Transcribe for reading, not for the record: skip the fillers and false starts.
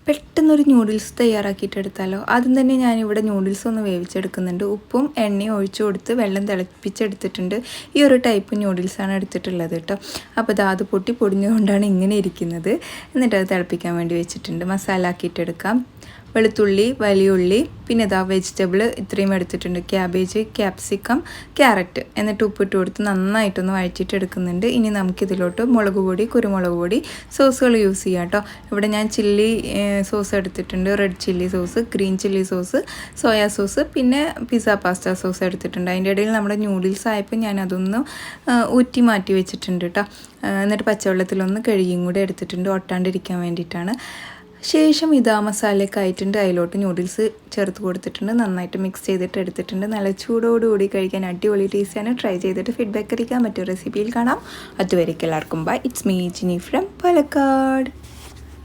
പെട്ടെന്നൊരു ന്യൂഡിൽസ് തയ്യാറാക്കിയിട്ടെടുത്താലോ. ആദ്യം തന്നെ ഞാനിവിടെ ന്യൂഡിൽസ് ഒന്ന് വേവിച്ചെടുക്കുന്നുണ്ട്. ഉപ്പും എണ്ണയും ഒഴിച്ചു കൊടുത്ത് വെള്ളം തിളപ്പിച്ചെടുത്തിട്ടുണ്ട്. ഈ ഒരു ടൈപ്പ് ന്യൂഡിൽസാണ് എടുത്തിട്ടുള്ളത് കേട്ടോ. അപ്പോൾ അത് പൊടിഞ്ഞുകൊണ്ടാണ് ഇങ്ങനെ ഇരിക്കുന്നത്. എന്നിട്ട് അത് തിളപ്പിക്കാൻ വേണ്ടി വെച്ചിട്ടുണ്ട്. മസാല ആക്കിയിട്ടെടുക്കാം. വെളുത്തുള്ളി, വലിയ ഉള്ളി, പിന്നെ വെജിറ്റബിൾ ഇത്രയും എടുത്തിട്ടുണ്ട്. Cabbage, capsicum, carrot. എന്നിട്ട് ഉപ്പിട്ട് കൊടുത്ത് നന്നായിട്ടൊന്ന് വഴറ്റിയിട്ടെടുക്കുന്നുണ്ട്. ഇനി നമുക്കിതിലോട്ട് മുളക് പൊടി, കുരുമുളക് പൊടി, സോസുകൾ യൂസ് ചെയ്യാം കേട്ടോ. ഇവിടെ ഞാൻ ചില്ലി സോസ് എടുത്തിട്ടുണ്ട്. Red chilli sauce, green chilli sauce, soya sauce, പിന്നെ പിസ്സ പാസ്ത സോസ് എടുത്തിട്ടുണ്ട്. അതിൻ്റെ ഇടയിൽ നമ്മുടെ ന്യൂഡിൽസ് ആയപ്പോൾ ഞാൻ അതൊന്ന് ഊറ്റി മാറ്റി വെച്ചിട്ടുണ്ട് കേട്ടോ. എന്നിട്ട് പച്ചവെള്ളത്തിലൊന്ന് കഴുകിയും കൂടെ എടുത്തിട്ടുണ്ട്, ഒട്ടാണ്ടിരിക്കാൻ വേണ്ടിയിട്ടാണ്. ശേഷം മസാലയൊക്കെ ആയിട്ടുണ്ട്. അതിലോട്ട് ന്യൂഡിൽസ് ചേർത്ത് കൊടുത്തിട്ടുണ്ട്. നന്നായിട്ട് മിക്സ് ചെയ്തിട്ട് എടുത്തിട്ടുണ്ട്. നല്ല ചൂടോടുകൂടി കഴിക്കാൻ അടിപൊളി ടേസ്റ്റാണ്. ട്രൈ ചെയ്തിട്ട് ഫീഡ്ബാക്ക് അറിയിക്കാൻ മറ്റൊരു റെസിപ്പിയിൽ കാണാം. അതുവരേക്കും എല്ലാവർക്കും bye. It's me Jini from Palakkad.